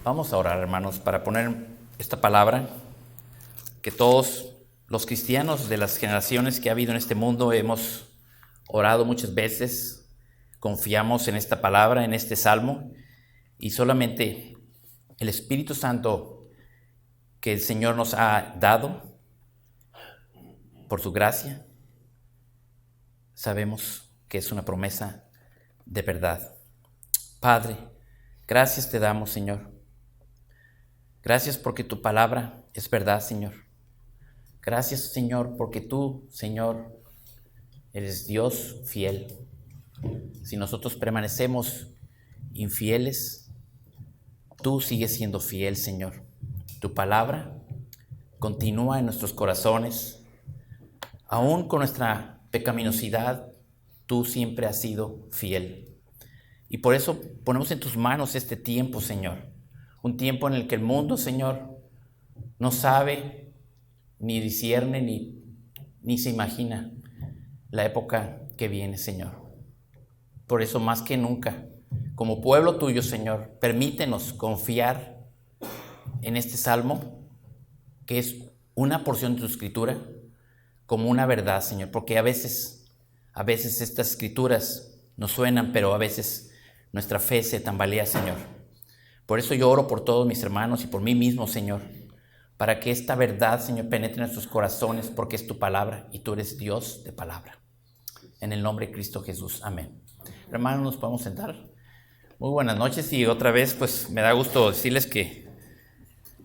Vamos a orar, hermanos, para poner esta palabra que todos los cristianos de las generaciones que ha habido en este mundo hemos orado muchas veces, confiamos en esta palabra, en este salmo, y solamente el Espíritu Santo que el Señor nos ha dado por su gracia, sabemos que es una promesa de verdad. Padre, gracias te damos, Señor. Gracias porque tu palabra es verdad, Señor. Gracias, Señor, porque tú, Señor, eres Dios fiel. Si nosotros permanecemos infieles, tú sigues siendo fiel, Señor. Tu palabra continúa en nuestros corazones. Aún con nuestra pecaminosidad, tú siempre has sido fiel. Y por eso ponemos en tus manos este tiempo, Señor. Un tiempo en el que el mundo, Señor, no sabe, ni discierne, ni se imagina la época que viene, Señor. Por eso, más que nunca, como pueblo tuyo, Señor, permítenos confiar en este salmo, que es una porción de tu escritura, como una verdad, Señor. Porque a veces estas escrituras nos suenan, pero a veces nuestra fe se tambalea, Señor. Por eso yo oro por todos mis hermanos y por mí mismo, Señor, para que esta verdad, Señor, penetre en nuestros corazones, porque es tu palabra y tú eres Dios de palabra. En el nombre de Cristo Jesús. Amén. Hermanos, nos podemos sentar. Muy buenas noches y otra vez, pues me da gusto decirles que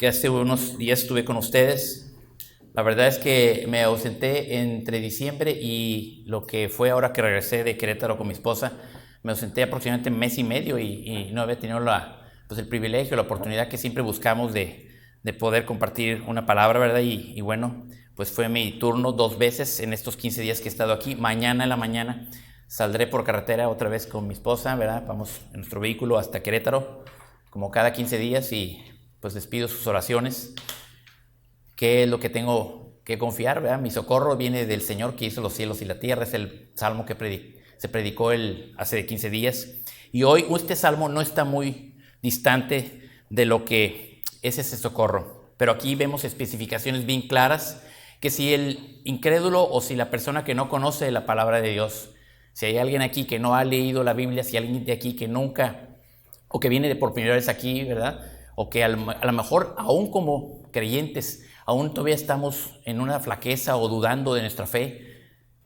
hace unos días estuve con ustedes. La verdad es que me ausenté entre diciembre y lo que fue ahora que regresé de Querétaro con mi esposa. Me ausenté aproximadamente un mes y medio y no había tenido el privilegio, la oportunidad que siempre buscamos de poder compartir una palabra, ¿verdad? Y bueno, pues fue mi turno 2 veces en estos 15 días que he estado aquí. Mañana en la mañana saldré por carretera otra vez con mi esposa, ¿verdad? Vamos en nuestro vehículo hasta Querétaro, como cada 15 días, y pues les pido sus oraciones. ¿Qué es lo que tengo que confiar, ¿verdad? Mi socorro viene del Señor que hizo los cielos y la tierra. Es el salmo que se predicó hace 15 días. Y hoy este salmo no está muy distante de lo que es ese socorro. Pero aquí vemos especificaciones bien claras que si el incrédulo o si la persona que no conoce la palabra de Dios, si hay alguien aquí que no ha leído la Biblia, si hay alguien de aquí que nunca, o que viene por primera vez aquí, ¿verdad? O que a lo mejor aún como creyentes, aún todavía estamos en una flaqueza o dudando de nuestra fe,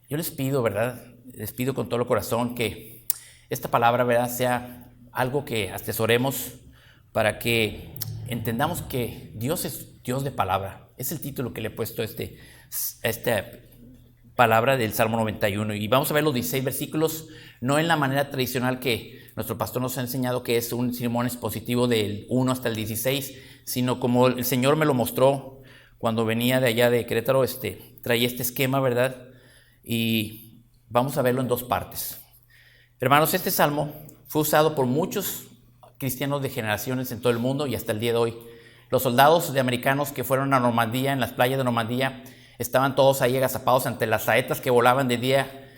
yo les pido, ¿verdad? Les pido con todo el corazón que esta palabra, ¿verdad?, sea algo que atesoremos para que entendamos que Dios es Dios de palabra. Es el título que le he puesto a esta palabra del Salmo 91. Y vamos a ver los 16 versículos, no en la manera tradicional que nuestro pastor nos ha enseñado, que es un sermón expositivo del 1 hasta el 16, sino como el Señor me lo mostró cuando venía de allá de Querétaro, traía este esquema, ¿verdad? Y vamos a verlo en 2 partes. Hermanos, este salmo fue usado por muchos cristianos de generaciones en todo el mundo y hasta el día de hoy. Los soldados americanos que fueron a Normandía, en las playas de Normandía, estaban todos ahí agazapados ante las saetas que volaban de día.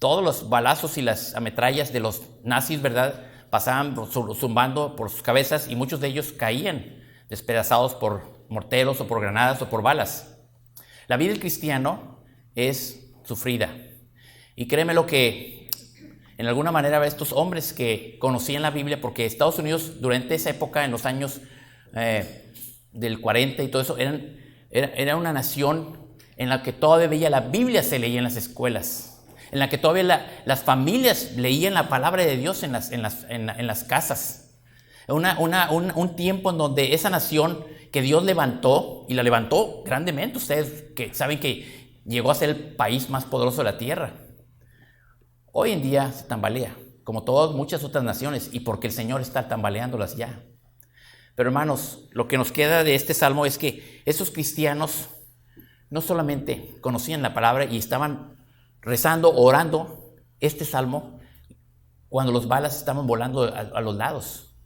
Todos los balazos y las ametrallas de los nazis, ¿verdad?, pasaban zumbando por sus cabezas y muchos de ellos caían despedazados por morteros o por granadas o por balas. La vida del cristiano es sufrida. Y créeme lo que en alguna manera estos hombres que conocían la Biblia, porque Estados Unidos durante esa época, en los años del 40 y todo eso, era una nación en la que todavía la Biblia se leía en las escuelas, en la que todavía las familias leían la palabra de Dios en las casas. Un tiempo en donde esa nación que Dios levantó, y la levantó grandemente, ustedes que saben que llegó a ser el país más poderoso de la tierra, hoy en día se tambalea, como todas muchas otras naciones, y porque el Señor está tambaleándolas ya. Pero hermanos, lo que nos queda de este salmo es que esos cristianos no solamente conocían la palabra y estaban rezando, orando este salmo cuando los balas estaban volando a los lados.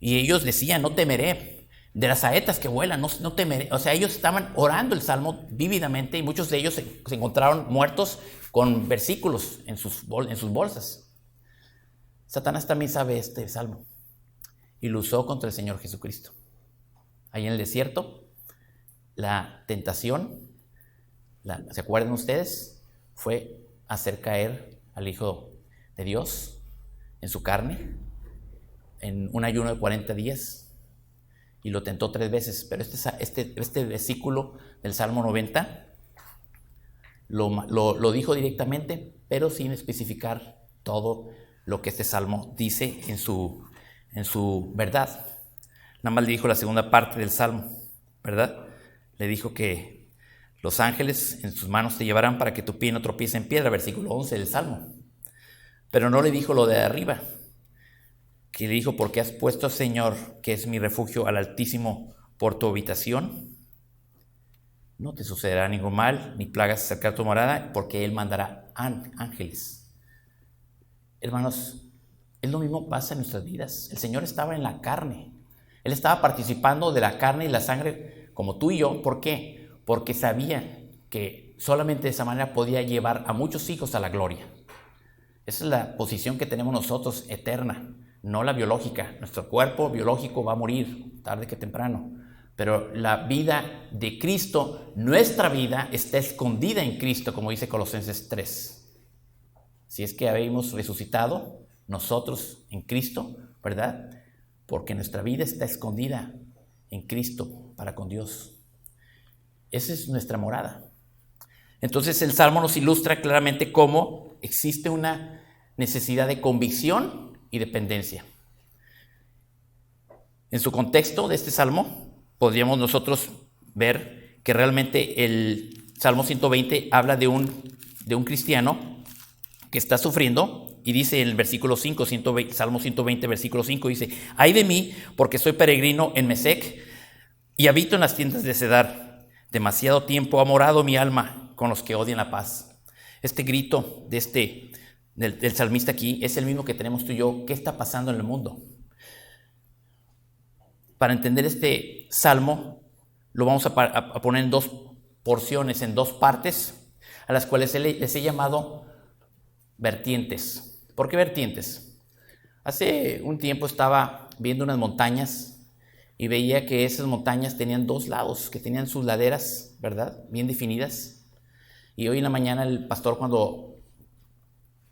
Y ellos decían, no temeré. De las saetas que vuelan, no temeré. O sea, ellos estaban orando el Salmo vívidamente y muchos de ellos se encontraron muertos con versículos en sus bolsas. Satanás también sabe este Salmo y lo usó contra el Señor Jesucristo. Ahí en el desierto, la tentación, ¿se acuerdan ustedes? Fue hacer caer al Hijo de Dios en su carne, en un ayuno de 40 días, y lo tentó 3 veces. Pero este versículo del Salmo 90 lo dijo directamente, pero sin especificar todo lo que este Salmo dice en su verdad. Nada más le dijo la segunda parte del Salmo, ¿verdad? Le dijo que los ángeles en sus manos te llevarán para que tu pie no tropiece en piedra, versículo 11 del Salmo. Pero no le dijo lo de arriba, que le dijo, porque has puesto, Señor, que es mi refugio, al Altísimo por tu habitación. No te sucederá ningún mal, ni plagas acercar tu morada, porque Él mandará ángeles. Hermanos, es lo mismo que pasa en nuestras vidas. El Señor estaba en la carne. Él estaba participando de la carne y la sangre como tú y yo. ¿Por qué? Porque sabía que solamente de esa manera podía llevar a muchos hijos a la gloria. Esa es la posición que tenemos nosotros, eterna, no la biológica. Nuestro cuerpo biológico va a morir tarde que temprano, pero la vida de Cristo, nuestra vida, está escondida en Cristo, como dice Colosenses 3. Si es que habéis resucitado nosotros en Cristo, ¿verdad? Porque nuestra vida está escondida en Cristo para con Dios. Esa es nuestra morada. Entonces el Salmo nos ilustra claramente cómo existe una necesidad de convicción y dependencia. En su contexto de este Salmo, podríamos nosotros ver que realmente el Salmo 120 habla de un cristiano que está sufriendo, y dice en el versículo 5, Salmo 120, versículo 5, dice: ay de mí, porque soy peregrino en Mesec y habito en las tiendas de Cedar. Demasiado tiempo ha morado mi alma con los que odian la paz. Este grito del salmista aquí es el mismo que tenemos tú y yo. ¿Qué está pasando en el mundo? Para entender este salmo, lo vamos a poner en 2 porciones, en 2 partes, a las cuales les he llamado vertientes. ¿Por qué vertientes? Hace un tiempo estaba viendo unas montañas y veía que esas montañas tenían 2 lados, que tenían sus laderas, ¿verdad? Bien definidas. Y hoy en la mañana el pastor, cuando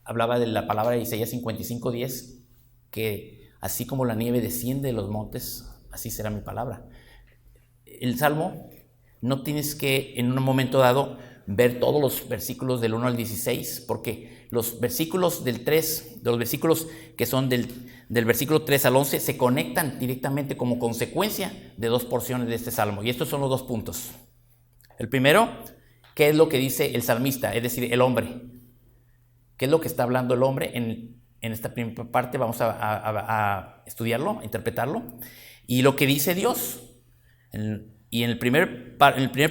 hablaba de la palabra de Isaías 55:10, que así como la nieve desciende de los montes, así será mi palabra. El Salmo, no tienes que en un momento dado ver todos los versículos del 1 al 16, porque los versículos del 3, de los versículos que son del versículo 3 al 11, se conectan directamente como consecuencia de 2 porciones de este Salmo. Y estos son los 2 puntos. El primero, ¿qué es lo que dice el salmista? Es decir, el hombre. ¿Qué es lo que está hablando el hombre? En esta primera parte vamos a estudiarlo, a interpretarlo. Y lo que dice Dios. Y en el primer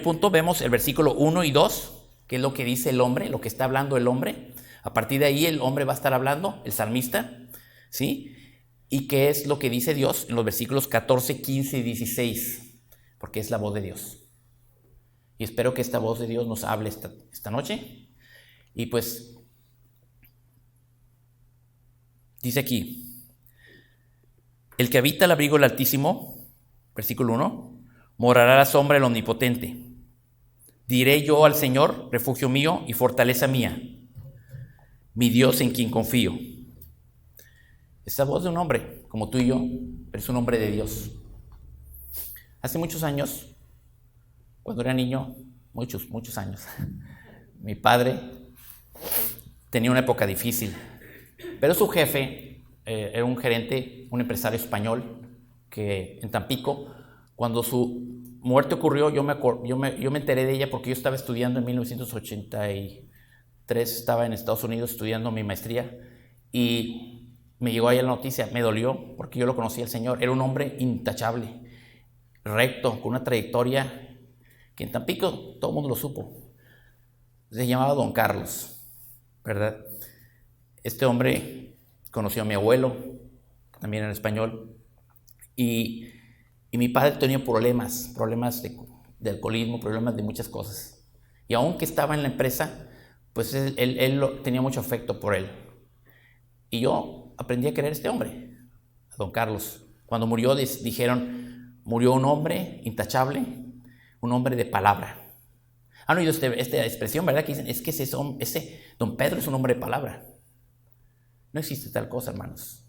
punto vemos el versículo 1 y 2, que es lo que dice el hombre, lo que está hablando el hombre. A partir de ahí el hombre va a estar hablando, el salmista, ¿sí? Y qué es lo que dice Dios en los versículos 14, 15 y 16, porque es la voz de Dios. Y espero que esta voz de Dios nos hable esta noche. Y pues dice aquí: el que habita el abrigo del Altísimo, versículo 1, morará a la sombra del Omnipotente. Diré yo al Señor, refugio mío y fortaleza mía, mi Dios en quien confío. Esta voz de un hombre, como tú y yo, pero es un hombre de Dios. Hace muchos años, cuando era niño, muchos años, mi padre tenía una época difícil, pero su jefe era un gerente, un empresario español, que en Tampico, cuando su muerte ocurrió, yo me enteré de ella porque yo estaba estudiando en 1983, estaba en Estados Unidos estudiando mi maestría, y me llegó ahí la noticia. Me dolió porque yo lo conocía al Señor. Era un hombre intachable, recto, con una trayectoria que en Tampico todo el mundo lo supo. Se llamaba Don Carlos, ¿verdad? Este hombre conoció a mi abuelo, también en español, Y, y mi padre tenía problemas de alcoholismo, problemas de muchas cosas. Y aunque estaba en la empresa, pues él tenía mucho afecto por él. Y yo aprendí a querer a este hombre, a don Carlos. Cuando murió, dijeron, murió un hombre intachable, un hombre de palabra. ¿Han oído esta expresión, verdad? Que dicen, es que ese don Pedro es un hombre de palabra. No existe tal cosa, hermanos.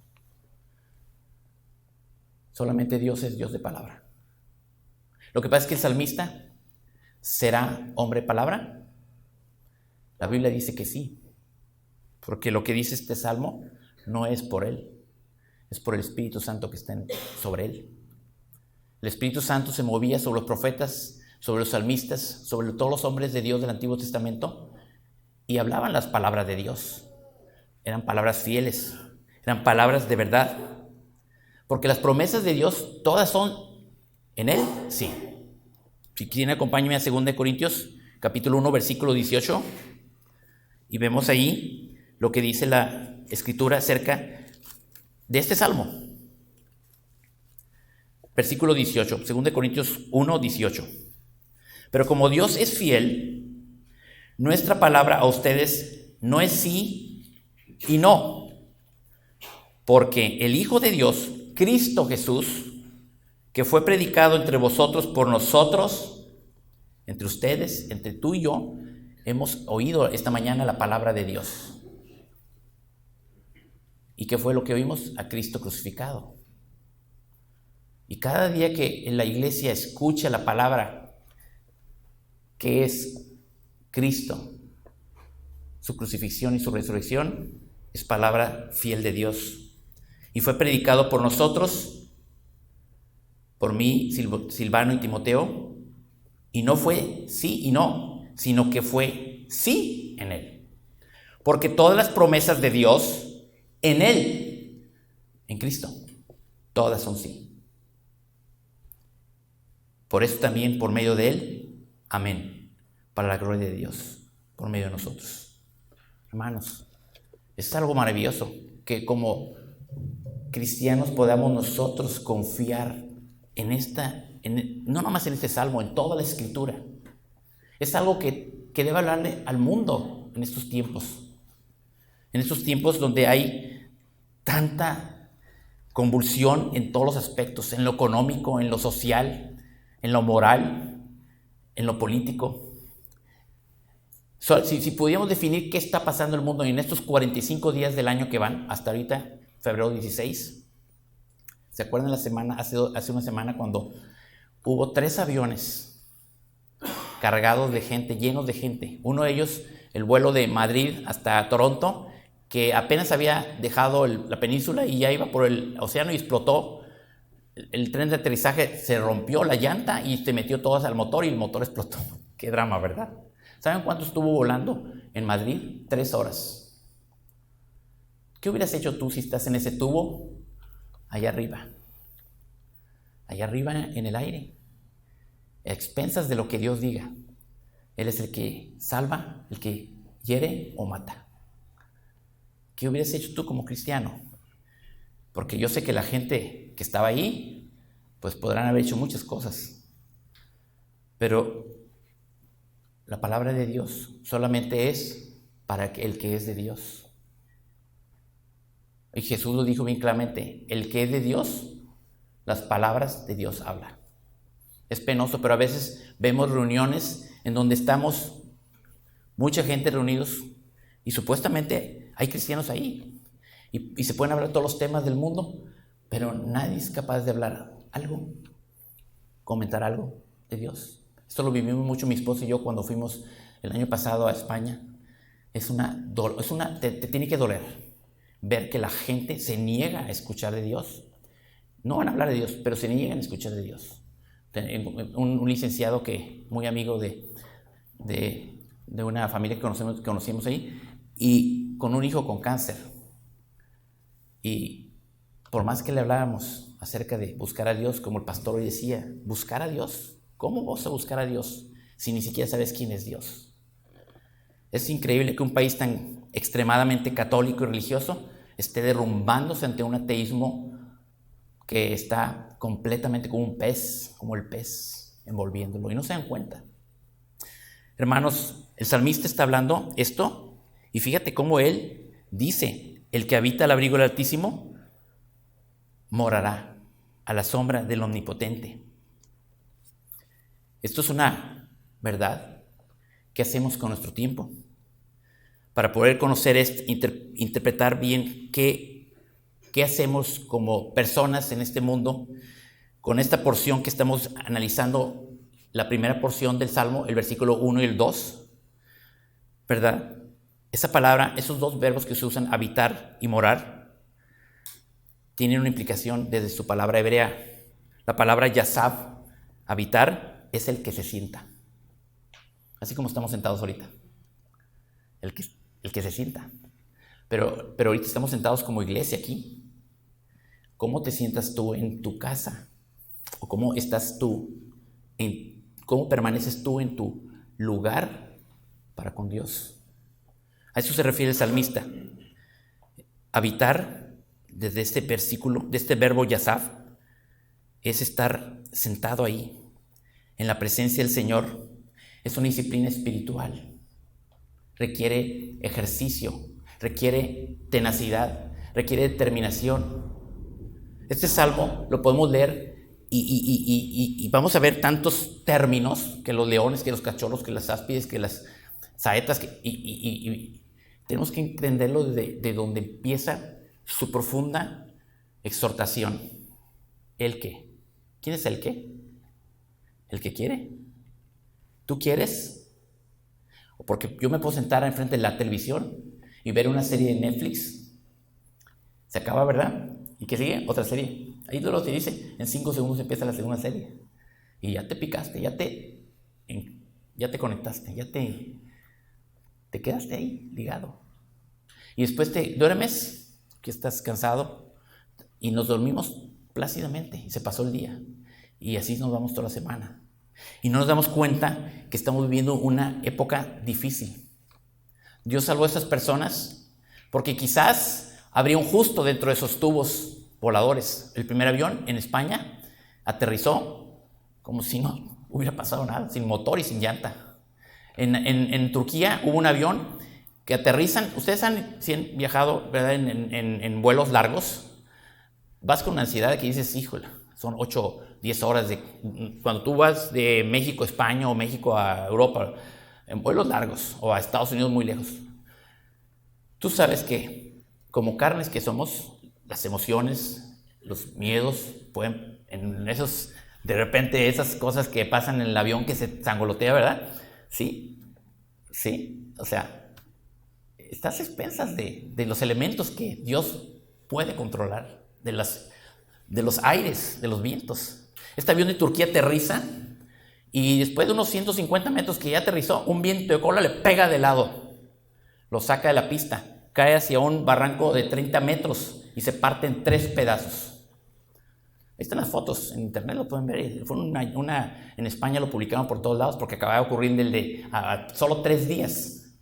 Solamente Dios es Dios de palabra. Lo que pasa es que el salmista será hombre de palabra. La Biblia dice que sí, porque lo que dice este salmo no es por él, es por el Espíritu Santo que está sobre él. El Espíritu Santo se movía sobre los profetas, sobre los salmistas, sobre todos los hombres de Dios del Antiguo Testamento y hablaban las palabras de Dios. Eran palabras fieles, eran palabras de verdad. Porque las promesas de Dios, todas son en Él, sí. Si quieren, acompáñenme a 2 Corintios, capítulo 1, versículo 18. Y vemos ahí lo que dice la Escritura acerca de este salmo. Versículo 18, 2 Corintios 1, 18. Pero como Dios es fiel, nuestra palabra a ustedes no es sí y no. Porque el Hijo de Dios, Cristo Jesús, que fue predicado entre vosotros por nosotros, entre ustedes, entre tú y yo, hemos oído esta mañana la palabra de Dios. ¿Y qué fue lo que oímos? A Cristo crucificado. Y cada día que en la iglesia escucha la palabra que es Cristo, su crucifixión y su resurrección, es palabra fiel de Dios. Y fue predicado por nosotros, por mí, Silvano y Timoteo, y no fue sí y no, sino que fue sí en Él. Porque todas las promesas de Dios en Él, en Cristo, todas son sí. Por eso también por medio de Él, amén, para la gloria de Dios, por medio de nosotros. Hermanos, es algo maravilloso que como cristianos podamos nosotros confiar no nomás en este salmo, en toda la Escritura. Es algo que debe hablarle al mundo en estos tiempos. En estos tiempos donde hay tanta convulsión en todos los aspectos, en lo económico, en lo social, en lo moral, en lo político. Si pudiéramos definir qué está pasando en el mundo en estos 45 días del año que van, hasta ahorita, febrero 16. ¿Se acuerdan hace una semana cuando hubo 3 aviones cargados de gente, llenos de gente? Uno de ellos, el vuelo de Madrid hasta Toronto, que apenas había dejado la península y ya iba por el océano y explotó. El tren de aterrizaje se rompió la llanta y se metió todas al motor y el motor explotó. Qué drama, ¿verdad? ¿Saben cuánto estuvo volando en Madrid? 3 horas. ¿Qué hubieras hecho tú si estás en ese tubo allá arriba en el aire, a expensas de lo que Dios diga? Él es el que salva, el que hiere o mata. ¿Qué hubieras hecho tú como cristiano? Porque yo sé que la gente que estaba ahí, pues podrán haber hecho muchas cosas, pero la palabra de Dios solamente es para el que es de Dios. Y Jesús lo dijo bien claramente, el que es de Dios, las palabras de Dios habla. Es penoso, pero a veces vemos reuniones en donde estamos mucha gente reunidos y supuestamente hay cristianos ahí y se pueden hablar todos los temas del mundo, pero nadie es capaz de hablar algo, comentar algo de Dios. Esto lo vivimos mucho mi esposo y yo cuando fuimos el año pasado a España. Te tiene que doler ver que la gente se niega a escuchar de Dios. No van a hablar de Dios, pero se niegan a escuchar de Dios. Un licenciado muy amigo de una familia que conocimos ahí, y con un hijo con cáncer. Y por más que le hablábamos acerca de buscar a Dios, como el pastor hoy decía, ¿buscar a Dios? ¿Cómo vas a buscar a Dios si ni siquiera sabes quién es Dios? Es increíble que un país tan extremadamente católico y religioso esté derrumbándose ante un ateísmo que está completamente como un pez, como el pez, envolviéndolo, y no se dan cuenta. Hermanos, el salmista está hablando esto, y fíjate cómo él dice: el que habita al abrigo del Altísimo morará a la sombra del Omnipotente. Esto es una verdad. ¿Qué hacemos con nuestro tiempo? Para poder conocer esto, interpretar bien qué hacemos como personas en este mundo, con esta porción que estamos analizando, la primera porción del Salmo, el versículo 1 y el 2, ¿verdad? Esa palabra, esos dos verbos que se usan, habitar y morar, tienen una implicación desde su palabra hebrea. La palabra yasab, habitar, es el que se sienta. Así como estamos sentados ahorita. El que se sienta. Pero ahorita estamos sentados como iglesia aquí. ¿Cómo te sientas tú en tu casa? ¿O cómo estás tú? ¿Cómo permaneces tú en tu lugar para con Dios? A eso se refiere el salmista. Habitar, desde este versículo, de este verbo yasaf, es estar sentado ahí, en la presencia del Señor. Es una disciplina espiritual. Requiere ejercicio, requiere tenacidad, requiere determinación. Este salmo lo podemos leer y vamos a ver tantos términos, que los leones, que los cachorros, que las áspides, que las saetas, y tenemos que entenderlo de donde empieza su profunda exhortación. ¿El qué? ¿Quién es el qué? El que quiere. ¿Tú quieres? O porque yo me puedo sentar enfrente de la televisión y ver una serie de Netflix. Se acaba, ¿verdad? ¿Y qué sigue? Otra serie. Ahí lo que dice, en 5 segundos empieza la segunda serie. Y ya te picaste, ya te conectaste, ya te quedaste ahí ligado. Y después te duermes, que estás cansado, y nos dormimos plácidamente, y se pasó el día. Y así nos vamos toda la semana. Y no nos damos cuenta que estamos viviendo una época difícil. Dios salvó a esas personas porque quizás habría un justo dentro de esos tubos voladores. El primer avión en España aterrizó como si no hubiera pasado nada, sin motor y sin llanta. En Turquía hubo un avión que aterrizan. Ustedes han viajado, ¿verdad?, en vuelos largos. Vas con una ansiedad que dices, híjole, son 8, 10 horas cuando tú vas de México a España o México a Europa, en vuelos largos, o a Estados Unidos muy lejos. Tú sabes que, como carnes que somos, las emociones, los miedos, pueden, de repente esas cosas que pasan en el avión que se zangolotea, ¿verdad? Sí, o sea, estás a expensas de los elementos que Dios puede controlar, de los aires, de los vientos. Este avión de Turquía aterriza y después de unos 150 metros que ya aterrizó, un viento de cola le pega de lado, lo saca de la pista, cae hacia un barranco de 30 metros y se parte en 3 pedazos. Ahí están las fotos, en internet lo pueden ver. Fue en España lo publicaron por todos lados porque acababa de ocurrir solo 3 días.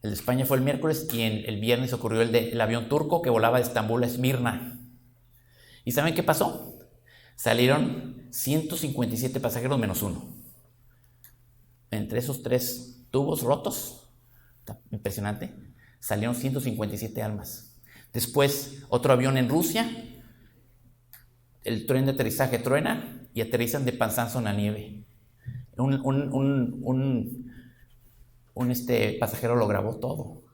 El de España fue el miércoles y el viernes ocurrió el avión turco que volaba de Estambul a Esmirna. ¿Y saben qué pasó? Salieron 157 pasajeros menos 1. Entre esos 3 tubos rotos, impresionante, salieron 157 almas. Después, otro avión en Rusia, el tren de aterrizaje truena y aterrizan de panzazo en la nieve. Un pasajero lo grabó todo.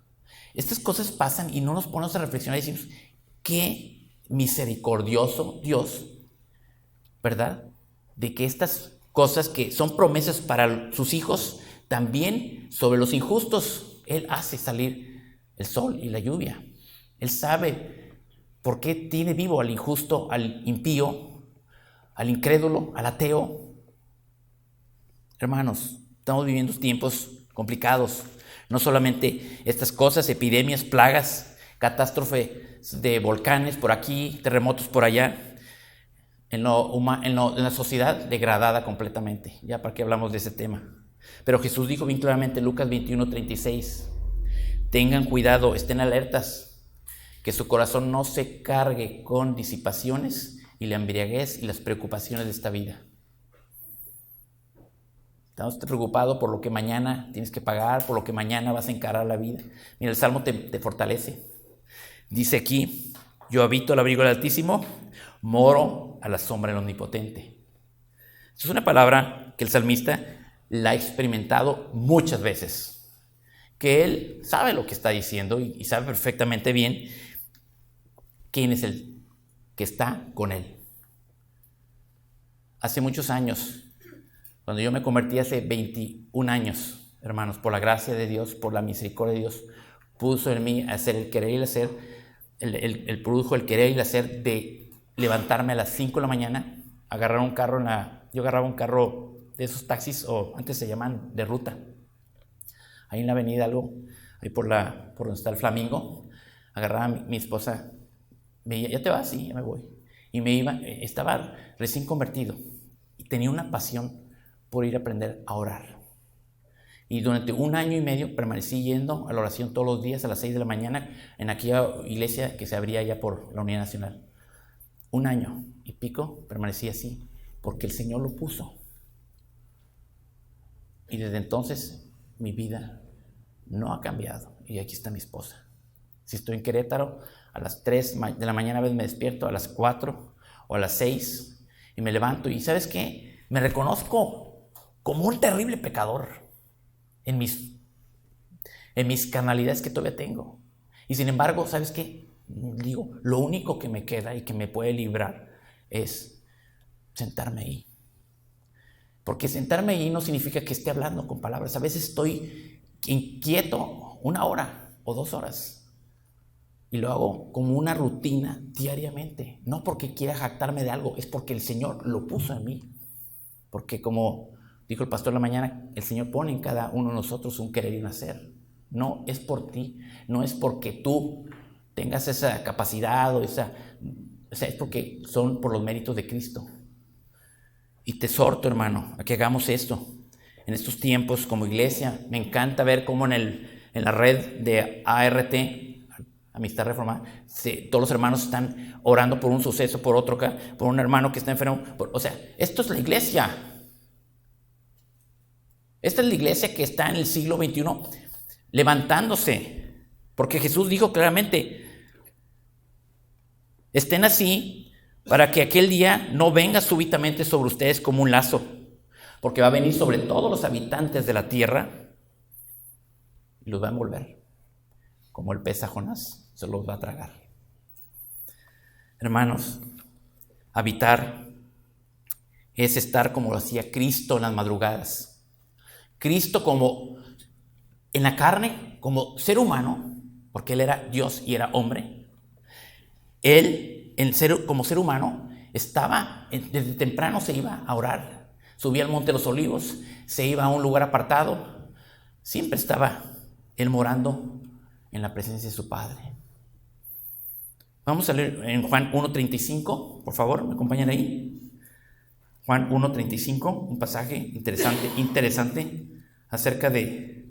Estas cosas pasan y no nos ponemos a reflexionar y decimos, qué misericordioso Dios, ¿verdad? De que estas cosas que son promesas para sus hijos, también sobre los injustos, Él hace salir el sol y la lluvia. Él sabe por qué tiene vivo al injusto, al impío, al incrédulo, al ateo. Hermanos, estamos viviendo tiempos complicados. No solamente estas cosas, epidemias, plagas, catástrofes de volcanes por aquí, terremotos por allá. En la sociedad degradada completamente. Ya para qué hablamos de ese tema. Pero Jesús dijo bien claramente en Lucas 21:36, tengan cuidado, estén alertas, que su corazón no se cargue con disipaciones y la embriaguez y las preocupaciones de esta vida. Estás preocupado por lo que mañana tienes que pagar, por lo que mañana vas a encarar la vida. Mira, el Salmo te fortalece. Dice aquí, yo habito al abrigo del Altísimo, moro a la sombra del Omnipotente. Es una palabra que el salmista la ha experimentado muchas veces, que él sabe lo que está diciendo y sabe perfectamente bien quién es el que está con él. Hace muchos años, cuando yo me convertí hace 21 años, hermanos, por la gracia de Dios, por la misericordia de Dios, puso en mí hacer el querer y el hacer, produjo el querer y el hacer de levantarme a las 5 de la mañana, agarrar un carro yo agarraba un carro de esos taxis, o antes se llaman de ruta, ahí en la avenida ahí por donde está el Flamingo, agarraba a mi esposa, me decía, ¿ya te vas? Sí, ya me voy. Y me iba, estaba recién convertido y tenía una pasión por ir a aprender a orar. Y durante 1 año y medio permanecí yendo a la oración todos los días a las 6 de la mañana en aquella iglesia que se abría allá por la Unidad Nacional. 1 año y pico permanecí así, porque el Señor lo puso. Y desde entonces mi vida no ha cambiado. Y aquí está mi esposa. Si estoy en Querétaro, a las 3 de la mañana a veces me despierto, a las 4 o a las 6 y me levanto. Y ¿sabes qué? Me reconozco como un terrible pecador en mis carnalidades que todavía tengo. Y sin embargo, ¿sabes qué? Digo, lo único que me queda y que me puede librar es sentarme ahí. Porque sentarme ahí no significa que esté hablando con palabras. A veces estoy inquieto 1 hora o 2 horas. Y lo hago como una rutina diariamente. No porque quiera jactarme de algo, es porque el Señor lo puso en mí. Porque como dijo el pastor en la mañana, el Señor pone en cada uno de nosotros un querer y un hacer. No es por ti, no es porque tú tengas esa capacidad o sea, es porque son por los méritos de Cristo. Y te exhorto, hermano, a que hagamos esto. En estos tiempos como iglesia, me encanta ver cómo en la red de ART, Amistad Reformada, todos los hermanos están orando por un suceso, por otro acá, por un hermano que está enfermo. O sea, esto es la iglesia. Esta es la iglesia que está en el siglo XXI levantándose. Porque Jesús dijo claramente, estén así para que aquel día no venga súbitamente sobre ustedes como un lazo, porque va a venir sobre todos los habitantes de la tierra y los va a envolver, como el pez a Jonás, se los va a tragar. Hermanos, habitar es estar como lo hacía Cristo en las madrugadas. Cristo como en la carne, como ser humano, porque Él era Dios y era hombre. Él, como ser humano, desde temprano se iba a orar, subía al Monte de los Olivos, se iba a un lugar apartado, siempre estaba Él morando en la presencia de su Padre. Vamos a leer en Juan 1:35, por favor, ¿me acompañan ahí? Juan 1:35, un pasaje interesante acerca de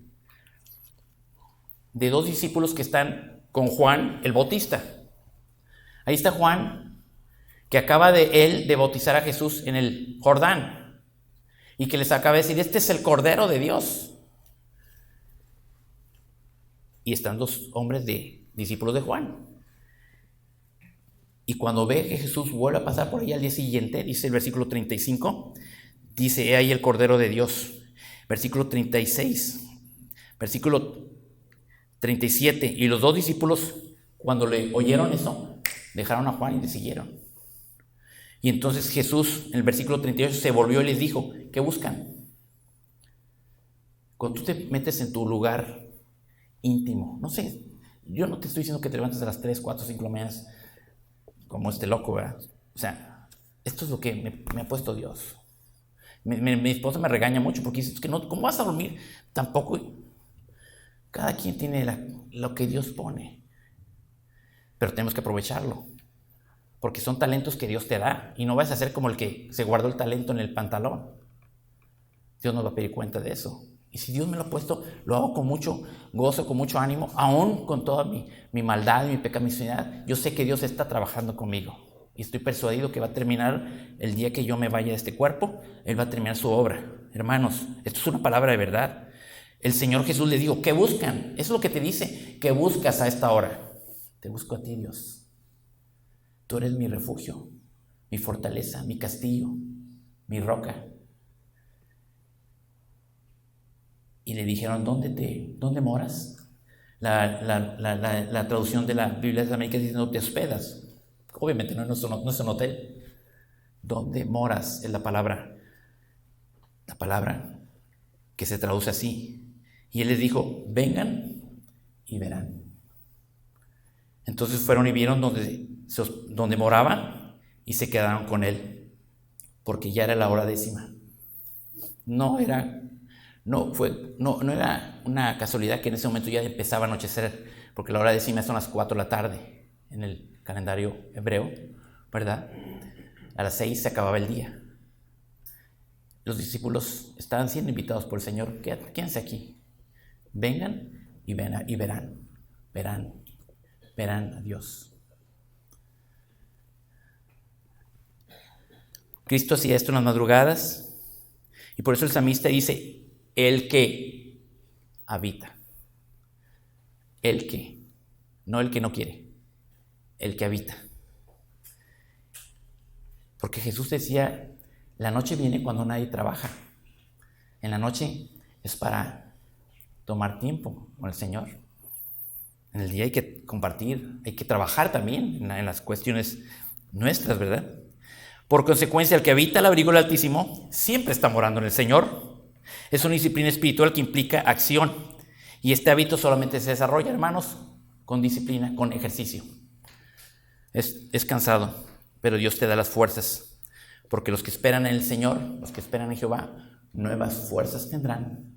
2 discípulos que están con Juan el Bautista. Ahí está Juan, que acaba de bautizar a Jesús en el Jordán y que les acaba de decir, este es el Cordero de Dios. Y están 2 hombres discípulos de Juan. Y cuando ve que Jesús vuelve a pasar por ahí al día siguiente, dice el versículo 35, dice, he ahí el Cordero de Dios. Versículo 36, versículo 37, y los 2 discípulos, cuando le oyeron eso, dejaron a Juan y le siguieron. Y entonces Jesús, en el versículo 38, se volvió y les dijo, ¿qué buscan? Cuando tú te metes en tu lugar íntimo, no sé, yo no te estoy diciendo que te levantes a las 3, 4, 5 de la mañana como este loco, ¿verdad? O sea, esto es lo que me ha puesto Dios. Mi esposa me regaña mucho porque dice, que no, ¿cómo vas a dormir? Tampoco. Cada quien tiene lo que Dios pone. Pero tenemos que aprovecharlo. Porque son talentos que Dios te da. Y no vas a ser como el que se guardó el talento en el pantalón. Dios nos va a pedir cuenta de eso. Y si Dios me lo ha puesto, lo hago con mucho gozo, con mucho ánimo, aún con toda mi maldad, mi pecaminosidad. Yo sé que Dios está trabajando conmigo. Y estoy persuadido que va a terminar el día que yo me vaya de este cuerpo. Él va a terminar su obra. Hermanos, esto es una palabra de verdad. El Señor Jesús le dijo, ¿qué buscan? Eso es lo que te dice. ¿Qué buscas a esta hora? Te busco a ti, Dios. Tú eres mi refugio, mi fortaleza, mi castillo, mi roca. Y le dijeron, ¿dónde moras? La traducción de la Biblia de América dice, no te hospedas. Obviamente no es un hotel. ¿Dónde moras? Es la palabra que se traduce así. Y él les dijo, vengan y verán. Entonces fueron y vieron donde moraba y se quedaron con él, porque ya era la hora 10:00. No era una casualidad que en ese momento ya empezaba a anochecer, porque la hora 10:00 son las 4 de la tarde en el calendario hebreo, ¿verdad? A las 6 se acababa el día. Los discípulos estaban siendo invitados por el Señor. Quédense aquí. Vengan y verán a Dios. Cristo hacía esto en las madrugadas, y por eso el salmista dice, el que habita. El que, no el que no quiere, el que habita. Porque Jesús decía, la noche viene cuando nadie trabaja. En la noche es para tomar tiempo con el Señor. En el día hay que compartir, hay que trabajar también en las cuestiones nuestras, ¿verdad? Por consecuencia, el que habita al abrigo del Altísimo siempre está morando en el Señor. Es una disciplina espiritual que implica acción. Y este hábito solamente se desarrolla, hermanos, con disciplina, con ejercicio. Es cansado, pero Dios te da las fuerzas. Porque los que esperan en el Señor, los que esperan en Jehová, nuevas fuerzas tendrán.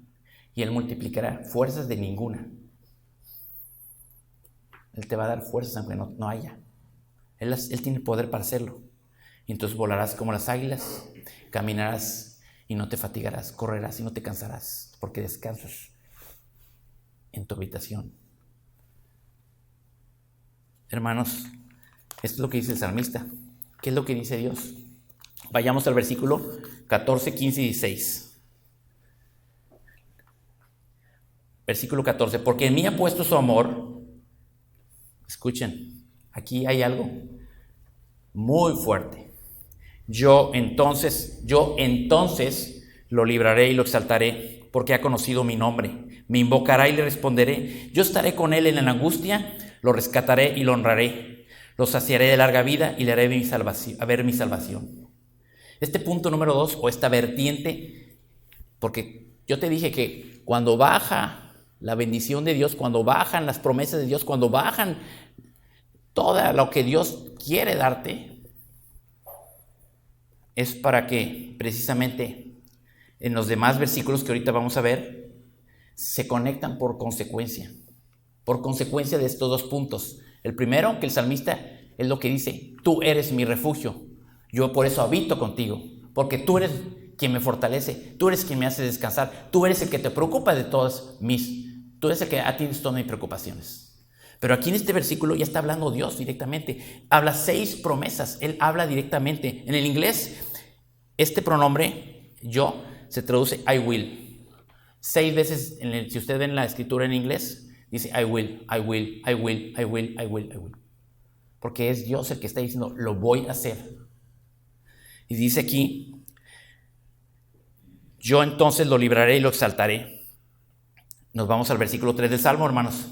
Y Él multiplicará fuerzas de ninguna. Él te va a dar fuerzas aunque no haya. Él tiene el poder para hacerlo. Y entonces volarás como las águilas, caminarás y no te fatigarás, correrás y no te cansarás, porque descansas en tu habitación. Hermanos, esto es lo que dice el salmista. ¿Qué es lo que dice Dios? Vayamos al versículo 14, 15 y 16. Versículo 14. Porque en mí ha puesto su amor. Escuchen, aquí hay algo muy fuerte. Yo entonces lo libraré y lo exaltaré, porque ha conocido mi nombre. Me invocará y le responderé. Yo estaré con él en la angustia, lo rescataré y lo honraré. Lo saciaré de larga vida y le haré ver mi salvación. Este punto número 2, o esta vertiente, porque yo te dije que cuando baja la bendición de Dios, cuando bajan las promesas de Dios, cuando bajan todo lo que Dios quiere darte, es para que precisamente en los demás versículos que ahorita vamos a ver, se conectan por consecuencia de estos 2 puntos. El primero, que el salmista es lo que dice, tú eres mi refugio, yo por eso habito contigo, porque tú eres quien me fortalece, tú eres quien me hace descansar, tú eres el que te preocupa de tú eres el que atiendes todas mis preocupaciones. Pero aquí en este versículo ya está hablando Dios directamente, habla 6 promesas, Él habla directamente. En el inglés, este pronombre, yo, se traduce I will. 6 veces, si usted ve en la escritura en inglés, dice I will, I will, I will, I will, I will, I will. Porque es Dios el que está diciendo, lo voy a hacer. Y dice aquí, yo entonces lo libraré y lo exaltaré. Nos vamos al versículo 3 del Salmo, hermanos.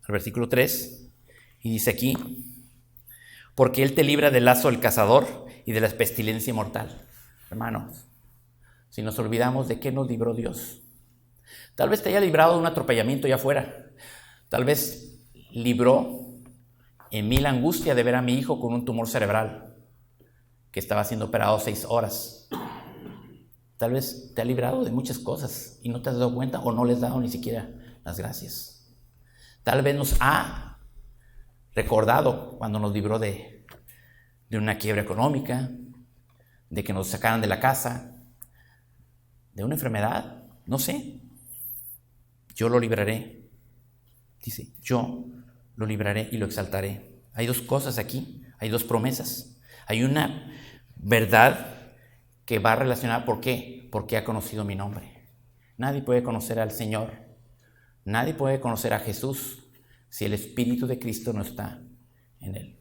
Al versículo 3. Y dice aquí, porque Él te libra del lazo del cazador y de la pestilencia mortal. Hermanos, si nos olvidamos de qué nos libró Dios. Tal vez te haya librado de un atropellamiento allá afuera. Tal vez libró en mí la angustia de ver a mi hijo con un tumor cerebral que estaba siendo operado 6 horas. Tal vez te ha librado de muchas cosas y no te has dado cuenta o no le has dado ni siquiera las gracias. Tal vez nos ha recordado cuando nos libró de una quiebra económica, de que nos sacaran de la casa, de una enfermedad, no sé. Yo lo libraré, dice, yo lo libraré y lo exaltaré. Hay 2 cosas aquí. Hay dos promesas. Hay una verdad que va relacionada, ¿por qué? Porque ha conocido mi nombre. Nadie puede conocer al Señor, nadie puede conocer a Jesús si el Espíritu de Cristo no está en él.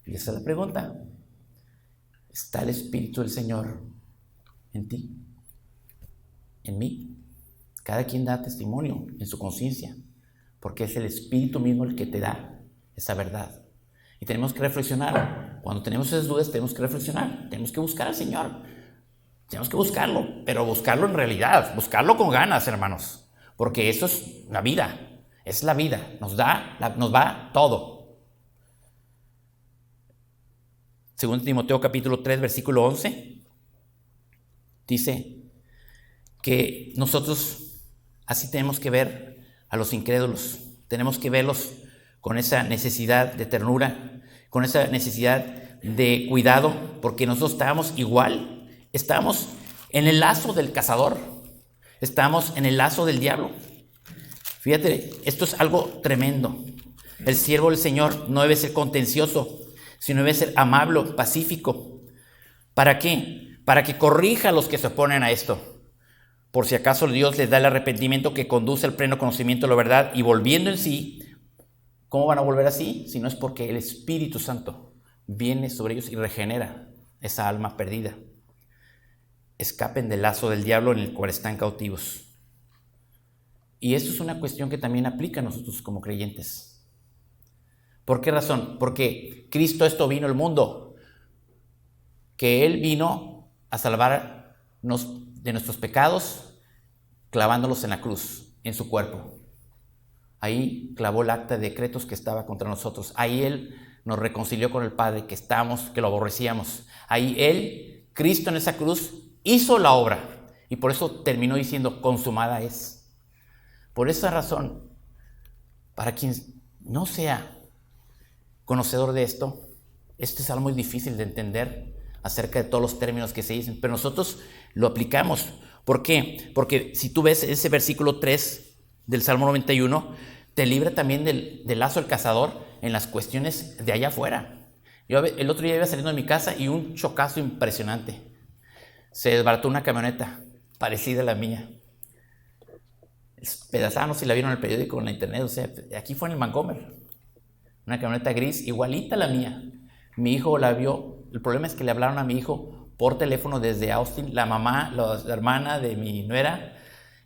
Y esa es la pregunta. ¿Está el Espíritu del Señor en ti? ¿En mí? Cada quien da testimonio en su conciencia, porque es el Espíritu mismo el que te da esa verdad. Y tenemos que reflexionar. Cuando tenemos esas dudas, tenemos que reflexionar. Tenemos que buscar al Señor. Tenemos que buscarlo, pero buscarlo en realidad. Buscarlo con ganas, hermanos. Porque eso es la vida. Es la vida. Nos va todo. Según Timoteo capítulo 3, versículo 11, dice que nosotros así tenemos que ver a los incrédulos. Tenemos que verlos con esa necesidad de ternura, con esa necesidad de cuidado, porque nosotros estábamos igual, estamos en el lazo del cazador, estamos en el lazo del diablo. Fíjate, esto es algo tremendo. El siervo del Señor no debe ser contencioso, sino debe ser amable, pacífico. ¿Para qué? Para que corrija a los que se oponen a esto. Por si acaso Dios les da el arrepentimiento que conduce al pleno conocimiento de la verdad, y volviendo en sí. ¿Cómo van a volver así? Si no es porque el Espíritu Santo viene sobre ellos y regenera esa alma perdida. Escapen del lazo del diablo en el cual están cautivos. Y esto es una cuestión que también aplica a nosotros como creyentes. ¿Por qué razón? Porque Cristo esto vino al mundo. Que Él vino a salvarnos de nuestros pecados clavándolos en la cruz, en su cuerpo. Ahí clavó el acta de decretos que estaba contra nosotros. Ahí Él nos reconcilió con el Padre, que lo aborrecíamos. Ahí Él, Cristo en esa cruz, hizo la obra. Y por eso terminó diciendo, consumada es. Por esa razón, para quien no sea conocedor de esto, este es algo muy difícil de entender acerca de todos los términos que se dicen. Pero nosotros lo aplicamos. ¿Por qué? Porque si tú ves ese versículo 3 del Salmo 91, te libra también del lazo del cazador en las cuestiones de allá afuera. Yo el otro día iba saliendo de mi casa y un chocazo impresionante. Se desbarató una camioneta parecida a la mía. Pedazada, no sé si la vieron en el periódico o en la internet, o sea, aquí fue en el Vancomer. Una camioneta gris igualita a la mía. Mi hijo la vio. El problema es que le hablaron a mi hijo por teléfono desde Austin, la mamá, la hermana de mi nuera,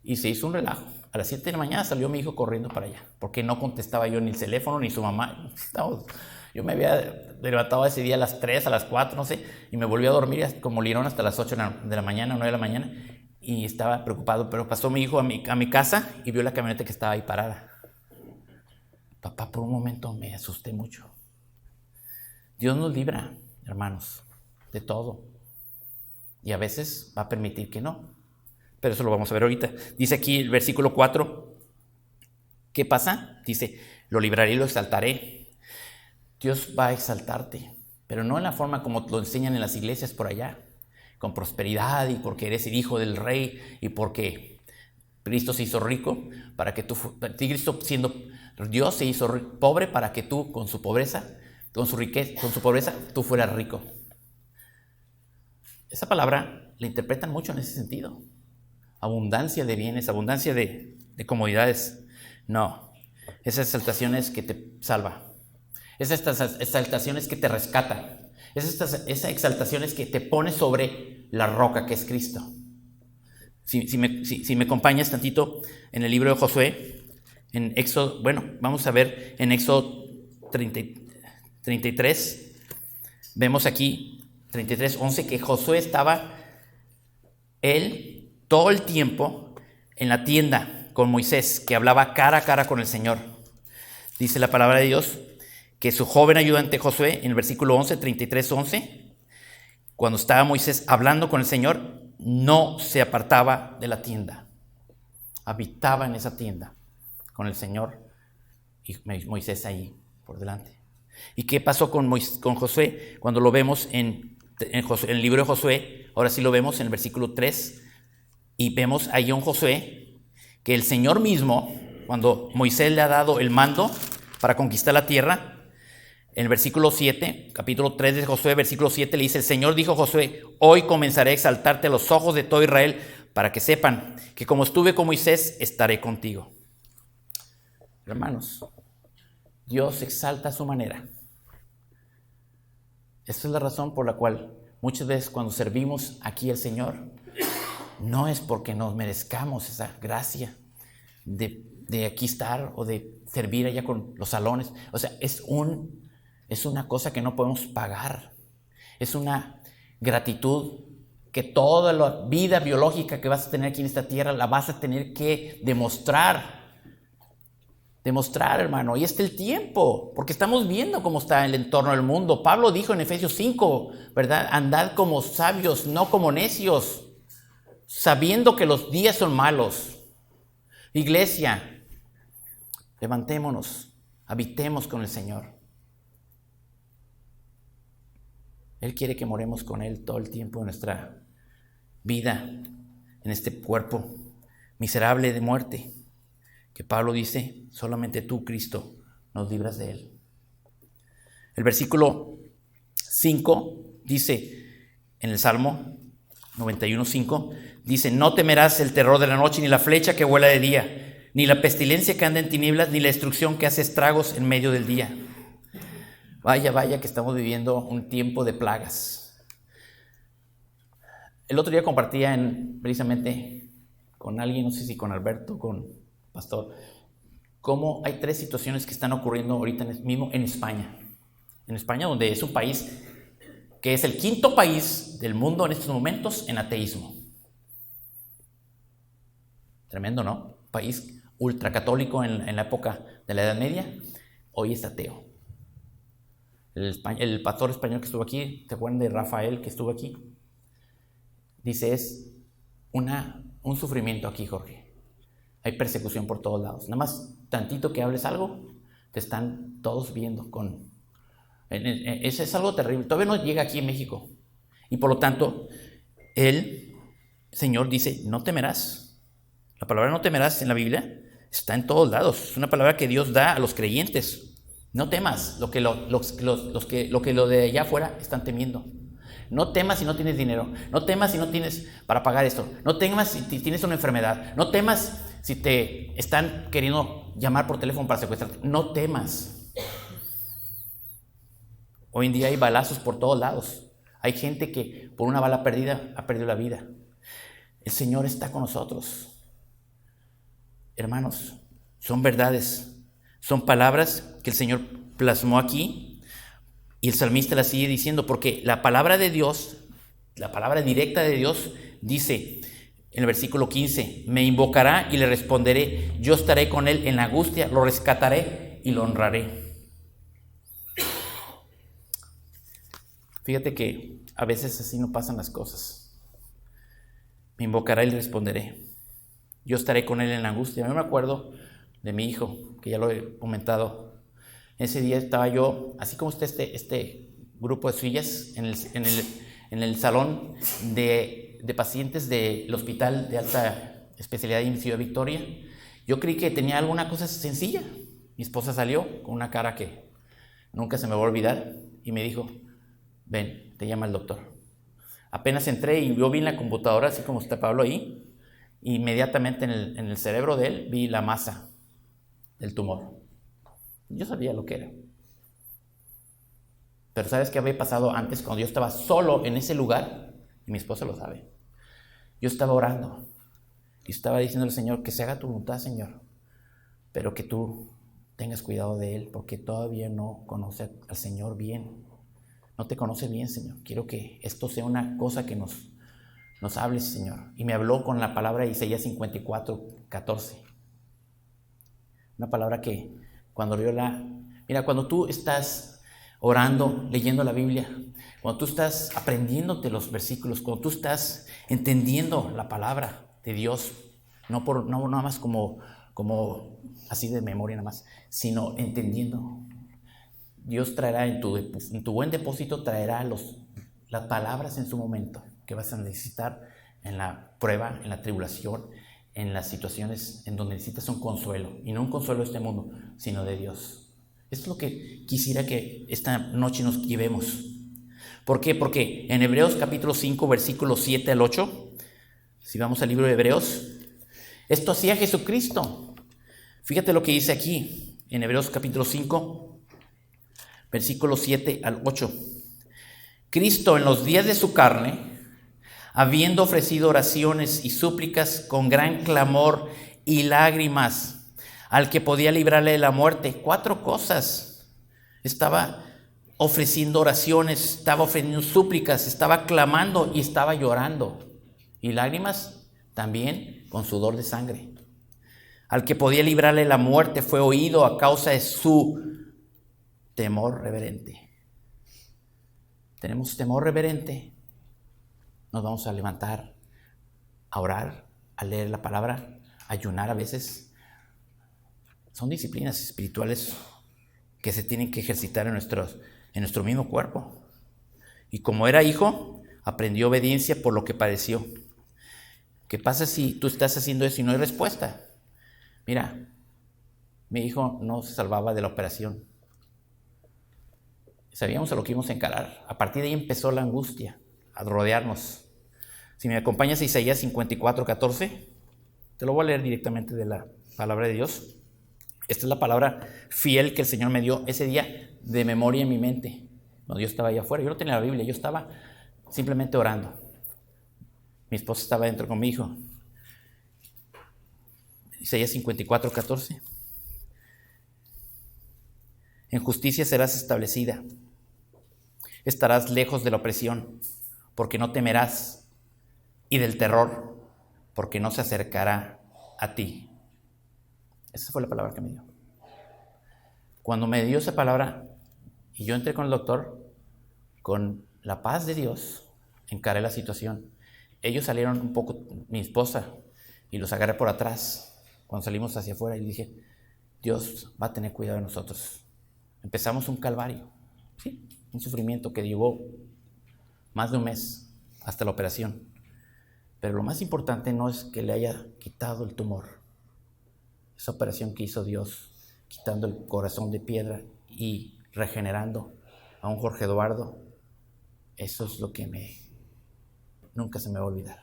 y se hizo un relajo. A las 7 de la mañana salió mi hijo corriendo para allá, porque no contestaba yo ni el teléfono ni su mamá. Yo me había levantado ese día a las 3, a las 4, no sé, y me volví a dormir como lirón hasta las 8 de la mañana, 9 de la mañana, y estaba preocupado. Pero pasó mi hijo a mi casa y vio la camioneta que estaba ahí parada. Papá, por un momento me asusté mucho. Dios nos libra, hermanos, de todo. Y a veces va a permitir que no. Pero eso lo vamos a ver ahorita. Dice aquí el versículo 4. ¿Qué pasa? Dice, lo libraré y lo exaltaré. Dios va a exaltarte, pero no en la forma como lo enseñan en las iglesias por allá, con prosperidad y porque eres el hijo del rey y porque Cristo se hizo rico, para que tú, Cristo siendo Dios se hizo pobre para que tú con su pobreza, con su riqueza, con su pobreza, tú fueras rico. Esa palabra la interpretan mucho en ese sentido. Abundancia de bienes, abundancia de comodidades. No, esa exaltación es que te salva. Esa exaltación es que te rescata. Esa exaltación es que te pone sobre la roca que es Cristo. Si me acompañas tantito en el libro de Josué, en Éxodo, vamos a ver en Éxodo 33, vemos aquí 33:11 que Josué estaba, él, todo el tiempo en la tienda con Moisés, que hablaba cara a cara con el Señor. Dice la palabra de Dios que su joven ayudante Josué, en el versículo 11, 33:11, cuando estaba Moisés hablando con el Señor, no se apartaba de la tienda. Habitaba en esa tienda con el Señor y Moisés ahí por delante. ¿Y qué pasó con Josué? Cuando lo vemos en el libro de Josué, ahora sí lo vemos en el versículo 3, y vemos ahí a un Josué que el Señor mismo, cuando Moisés le ha dado el mando para conquistar la tierra, En el versículo 7, capítulo 3 de Josué, versículo 7, le dice: el Señor dijo a Josué: hoy comenzaré a exaltarte a los ojos de todo Israel, para que sepan que como estuve con Moisés, estaré contigo. Hermanos, Dios exalta a su manera. Esta es la razón por la cual muchas veces cuando servimos aquí al Señor, no es porque nos merezcamos esa gracia de aquí estar o de servir allá con los salones. O sea, es una cosa que no podemos pagar. Es una gratitud que toda la vida biológica que vas a tener aquí en esta tierra la vas a tener que demostrar, hermano. Y este es el tiempo, porque estamos viendo cómo está el entorno del mundo. Pablo dijo en Efesios 5, ¿verdad? Andad como sabios, no como necios, sabiendo que los días son malos. Iglesia, levantémonos, habitemos con el Señor. Él quiere que moremos con Él todo el tiempo de nuestra vida, en este cuerpo miserable de muerte, que Pablo dice: solamente tú, Cristo, nos libras de él. El versículo 5 dice, en el Salmo 91:5, dice: no temerás el terror de la noche, ni la flecha que vuela de día, ni la pestilencia que anda en tinieblas, ni la destrucción que hace estragos en medio del día. Vaya que estamos viviendo un tiempo de plagas. El otro día compartía precisamente con alguien, no sé si con Alberto, con Pastor, cómo hay 3 situaciones que están ocurriendo ahorita mismo en España. En España, donde es un país que es el 5º país del mundo en estos momentos en ateísmo. Tremendo, ¿no? País ultracatólico en la época de la Edad Media, hoy es ateo. El pastor español que estuvo aquí, ¿te acuerdan de Rafael que estuvo aquí? Dice: es un sufrimiento aquí, Jorge. Hay persecución por todos lados. Nada más tantito que hables algo, te están todos viendo eso es algo terrible. Todavía no llega aquí en México. Y por lo tanto, el Señor dice: no temerás. La palabra no temerás en la Biblia está en todos lados. Es una palabra que Dios da a los creyentes. No temas lo que lo de allá afuera están temiendo. No temas si no tienes dinero. No temas si no tienes para pagar esto. No temas si tienes una enfermedad. No temas si te están queriendo llamar por teléfono para secuestrarte. No temas. Hoy en día hay balazos por todos lados. Hay gente que por una bala perdida ha perdido la vida. El Señor está con nosotros. Hermanos, son verdades. Son palabras que el Señor plasmó aquí. Y el salmista la sigue diciendo, porque la palabra de Dios, la palabra directa de Dios, dice en el versículo 15: me invocará y le responderé, yo estaré con él en la angustia, lo rescataré y lo honraré. Fíjate que a veces así no pasan las cosas. Me invocará y le responderé, yo estaré con él en la angustia. Yo me acuerdo de mi hijo, que ya lo he comentado. Ese día estaba yo, así como está este grupo de sillas, en el salón de pacientes del hospital de alta especialidad en Ciudad Victoria. Yo creí que tenía alguna cosa sencilla. Mi esposa salió con una cara que nunca se me va a olvidar y me dijo: ven, te llama el doctor. Apenas entré y yo vi en la computadora, así como está Pablo ahí, inmediatamente en el cerebro de él vi la masa del tumor. Yo sabía lo que era. Pero ¿sabes qué había pasado antes cuando yo estaba solo en ese lugar? Y mi esposa lo sabe. Yo estaba orando y estaba diciendo al Señor: que se haga tu voluntad, Señor, pero que tú tengas cuidado de él, porque todavía no conoce al Señor bien. No te conoce bien, Señor. Quiero que esto sea una cosa que nos hables, Señor. Y me habló con la palabra de Isaías 54:14. Una palabra que cuando mira, cuando tú estás orando, leyendo la Biblia, cuando tú estás aprendiéndote los versículos, cuando tú estás entendiendo la palabra de Dios, no nada más como así de memoria nada más, sino entendiendo, Dios traerá en tu buen depósito, traerá las palabras en su momento que vas a necesitar en la prueba, en la tribulación, en las situaciones en donde necesitas un consuelo, y no un consuelo de este mundo, sino de Dios. Es lo que quisiera que esta noche nos llevemos. ¿Por qué? Porque en Hebreos capítulo 5, versículos 7 al 8, si vamos al libro de Hebreos, esto hacía Jesucristo. Fíjate lo que dice aquí, en Hebreos capítulo 5, versículos 7 al 8. Cristo en los días de su carne, habiendo ofrecido oraciones y súplicas con gran clamor y lágrimas, al que podía librarle de la muerte. 4 cosas. Estaba ofreciendo oraciones, estaba ofreciendo súplicas, estaba clamando y estaba llorando. Y lágrimas también con sudor de sangre. Al que podía librarle de la muerte fue oído a causa de su temor reverente. Tenemos temor reverente. Nos vamos a levantar, a orar, a leer la palabra, a ayunar a veces. Son disciplinas espirituales que se tienen que ejercitar en nuestro mismo cuerpo. Y como era hijo, aprendió obediencia por lo que padeció. ¿Qué pasa si tú estás haciendo eso y no hay respuesta? Mira, mi hijo no se salvaba de la operación. Sabíamos a lo que íbamos a encarar. A partir de ahí empezó la angustia a rodearnos. Si me acompañas a Isaías 54, 14, te lo voy a leer directamente de la palabra de Dios. Esta es la palabra fiel que el Señor me dio ese día de memoria en mi mente. Cuando yo estaba allá afuera, yo no tenía la Biblia, yo estaba simplemente orando. Mi esposa estaba dentro con mi hijo. Isaías 54, 14. En justicia serás establecida. Estarás lejos de la opresión, porque no temerás, y del terror, porque no se acercará a ti. Esa fue la palabra que me dio. Cuando me dio esa palabra y yo entré con el doctor, con la paz de Dios, encaré la situación. Ellos salieron un poco, mi esposa, y los agarré por atrás cuando salimos hacia afuera y dije, Dios va a tener cuidado de nosotros. Empezamos un calvario, ¿sí? Un sufrimiento que llevó más de un mes hasta la operación. Pero lo más importante no es que le haya quitado el tumor. Esa operación que hizo Dios, quitando el corazón de piedra y regenerando a un Jorge Eduardo, eso es lo que nunca se me va a olvidar.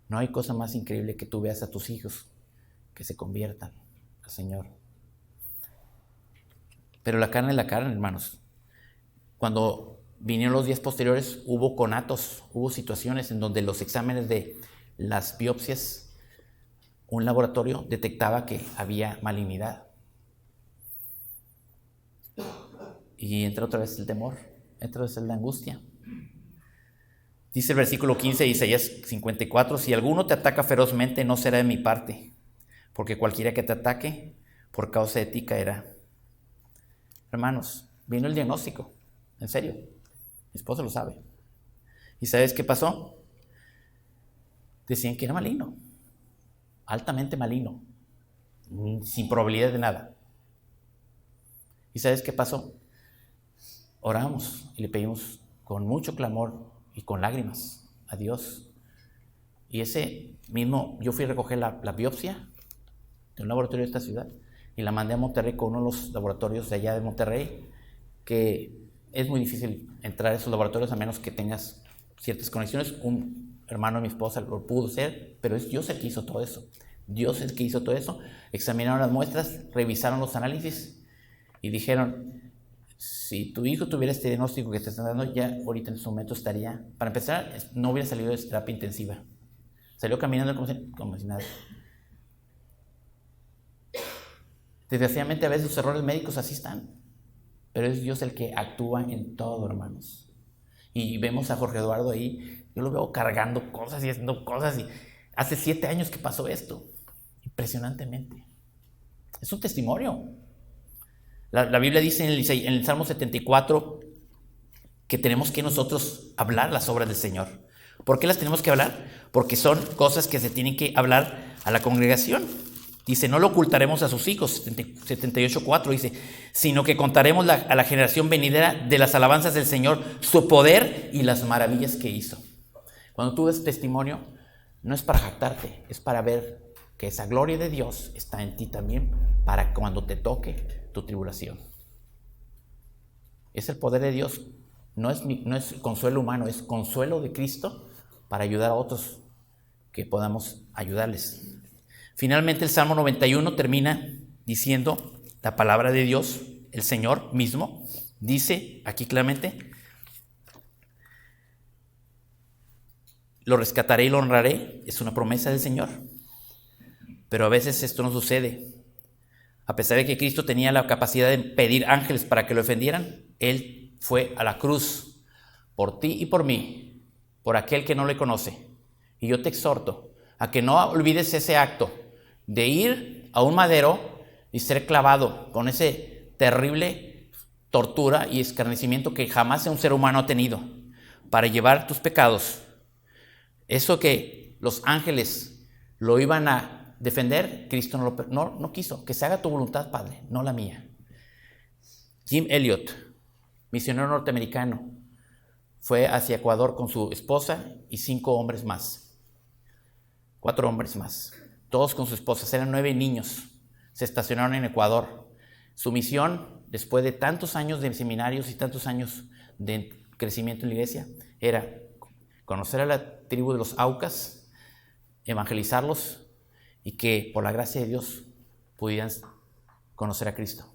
No hay cosa más increíble que tú veas a tus hijos que se conviertan al Señor. Pero la carne es la carne, hermanos. Cuando vinieron los días posteriores, hubo conatos, hubo situaciones en donde los exámenes de las biopsias, un laboratorio detectaba que había malignidad. Y entra otra vez el temor, entra otra vez la angustia. Dice el versículo 15 de Isaías 54, si alguno te ataca ferozmente, no será de mi parte, porque cualquiera que te ataque, por causa de ti caerá. Hermanos, vino el diagnóstico, en serio, mi esposa lo sabe. ¿Y sabes qué pasó? Decían que era maligno, altamente maligno, sin probabilidad de nada. ¿Y sabes qué pasó? Oramos y le pedimos con mucho clamor y con lágrimas a Dios. Y ese mismo, yo fui a recoger la biopsia de un laboratorio de esta ciudad y la mandé a Monterrey con uno de los laboratorios de allá de Monterrey, que es muy difícil entrar a esos laboratorios a menos que tengas ciertas conexiones. Un hermano de mi esposa lo pudo hacer, pero es Dios el que hizo todo eso. Dios es el que hizo todo eso. Examinaron las muestras, revisaron los análisis y dijeron, si tu hijo tuviera este diagnóstico que te están dando, ya ahorita en su momento estaría, para empezar, no hubiera salido de terapia intensiva. Salió caminando como si nada. Desgraciadamente a veces los errores médicos así están, pero es Dios el que actúa en todo, hermanos. Y vemos a Jorge Eduardo ahí, yo lo veo cargando cosas y haciendo cosas, y hace 7 años que pasó esto, impresionantemente. Es un testimonio. La Biblia dice en el Salmo 74 que tenemos que nosotros hablar las obras del Señor. ¿Por qué las tenemos que hablar? Porque son cosas que se tienen que hablar a la congregación. Dice, no lo ocultaremos a sus hijos, 78:4 dice, sino que contaremos a la generación venidera de las alabanzas del Señor, su poder y las maravillas que hizo. Cuando tú ves testimonio, no es para jactarte, es para ver que esa gloria de Dios está en ti también, para cuando te toque tu tribulación. Es el poder de Dios. No es consuelo humano, es consuelo de Cristo para ayudar a otros que podamos ayudarles. Finalmente el Salmo 91 termina diciendo la palabra de Dios, el Señor mismo, dice aquí claramente: lo rescataré y lo honraré. Es una promesa del Señor. Pero a veces esto no sucede. A pesar de que Cristo tenía la capacidad de pedir ángeles para que lo defendieran, Él fue a la cruz por ti y por mí, por aquel que no le conoce. Y yo te exhorto a que no olvides ese acto de ir a un madero y ser clavado con ese terrible tortura y escarnecimiento que jamás un ser humano ha tenido para llevar tus pecados. Eso que los ángeles lo iban a defender, Cristo no quiso. Que se haga tu voluntad, Padre, no la mía. Jim Elliot, misionero norteamericano, fue hacia Ecuador con su esposa y 4 hombres más, todos con su esposa. Eran 9 niños. Se estacionaron en Ecuador. Su misión, después de tantos años de seminarios y tantos años de crecimiento en la iglesia, era conocer a la tribu de los Aucas, evangelizarlos y que por la gracia de Dios pudieran conocer a Cristo.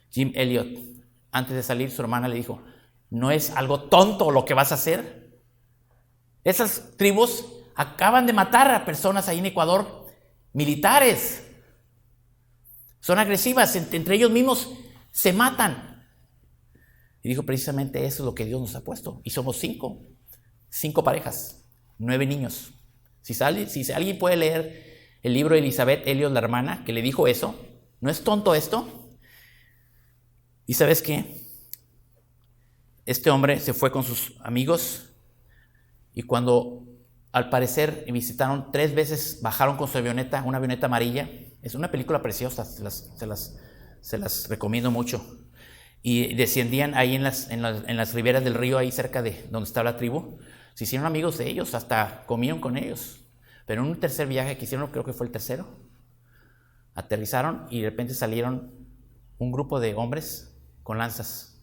Jim Elliot, antes de salir, su hermana le dijo: ¿no es algo tonto lo que vas a hacer? Esas tribus acaban de matar a personas ahí en Ecuador, militares. Son agresivas, entre ellos mismos se matan. Y dijo: precisamente eso es lo que Dios nos ha puesto. Y somos 5 parejas, 9 niños. Si alguien puede leer el libro de Elizabeth Elliot, la hermana, que le dijo eso, ¿no es tonto esto? ¿Y sabes qué? Este hombre se fue con sus amigos y cuando al parecer visitaron 3 veces, bajaron con su avioneta, una avioneta amarilla. Es una película preciosa, se las recomiendo mucho. Y descendían ahí en las riberas del río, ahí cerca de donde estaba la tribu. Se hicieron amigos de ellos, hasta comieron con ellos. Pero en un tercer viaje que hicieron, creo que fue el tercero, aterrizaron y de repente salieron un grupo de hombres con lanzas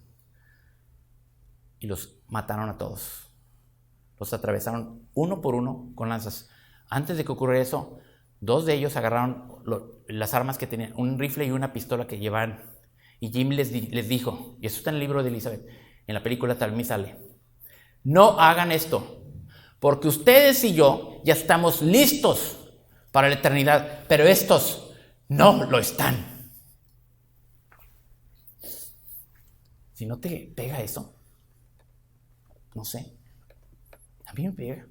y los mataron a todos. Los atravesaron uno por uno con lanzas. Antes de que ocurriera eso, 2 de ellos agarraron las armas que tenían, un rifle y una pistola que llevaban. Y Jim les dijo, y eso está en el libro de Elizabeth, en la película también sale: no hagan esto, porque ustedes y yo ya estamos listos para la eternidad, pero estos no lo están. Si no te pega eso, no sé, a mí me pega.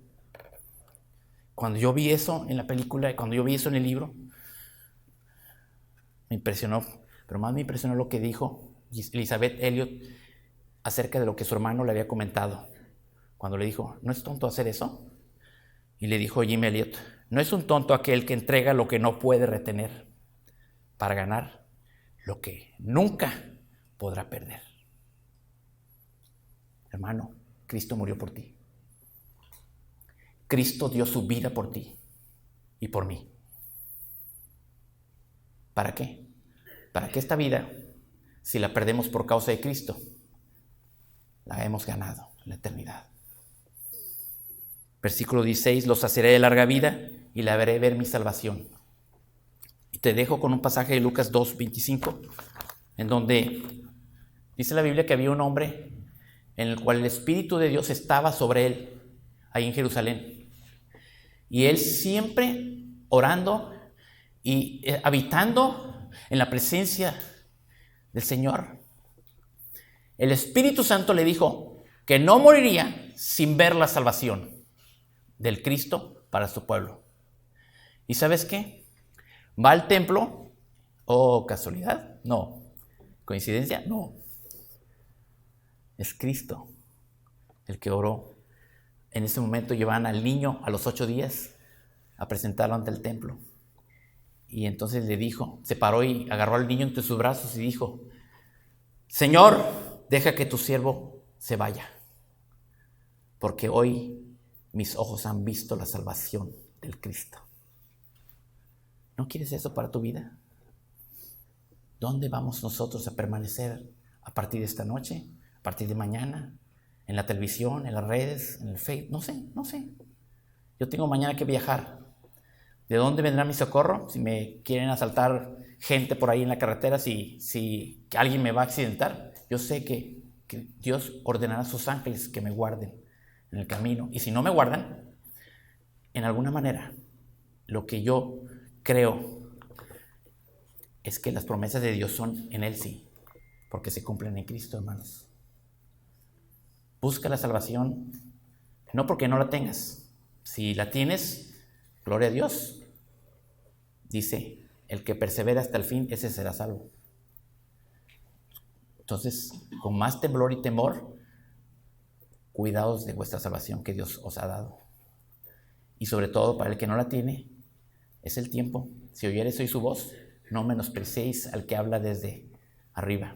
Cuando yo vi eso en la película, cuando yo vi eso en el libro, me impresionó, pero más me impresionó lo que dijo Elizabeth Elliot acerca de lo que su hermano le había comentado. Cuando le dijo: ¿no es tonto hacer eso? Y le dijo Jim Elliot: no es un tonto aquel que entrega lo que no puede retener para ganar lo que nunca podrá perder. Hermano, Cristo murió por ti. Cristo dio su vida por ti y por mí. ¿Para qué? Para que esta vida, si la perdemos por causa de Cristo, la hemos ganado en la eternidad. Versículo 16: los saciaré de larga vida y le haré ver mi salvación. Y te dejo con un pasaje de Lucas 2:25, en donde dice la Biblia que había un hombre en el cual el Espíritu de Dios estaba sobre él, ahí en Jerusalén. Y él siempre orando y habitando en la presencia del Señor. El Espíritu Santo le dijo que no moriría sin ver la salvación del Cristo para su pueblo. ¿Y sabes qué? Va al templo. ¿Oh, casualidad? No. ¿Coincidencia? No. Es Cristo el que oró. En ese momento llevaban al niño a los 8 días a presentarlo ante el templo. Y entonces le dijo, se paró y agarró al niño entre sus brazos y dijo: Señor, deja que tu siervo se vaya, porque hoy mis ojos han visto la salvación del Cristo. ¿No quieres eso para tu vida? ¿Dónde vamos nosotros a permanecer a partir de esta noche? partir de mañana, en la televisión, en las redes, en el Facebook, no sé. Yo tengo mañana que viajar. ¿De dónde vendrá mi socorro? Si me quieren asaltar gente por ahí en la carretera, si alguien me va a accidentar, yo sé que Dios ordenará a sus ángeles que me guarden en el camino. Y si no me guardan, en alguna manera, lo que yo creo es que las promesas de Dios son en Él sí, porque se cumplen en Cristo, hermanos. Busca la salvación, no porque no la tengas. Si la tienes, gloria a Dios. Dice, el que persevera hasta el fin, ese será salvo. Entonces, con más temblor y temor, cuidaos de vuestra salvación que Dios os ha dado. Y sobre todo, para el que no la tiene, es el tiempo. Si oyeres hoy su voz, no menospreciéis al que habla desde arriba.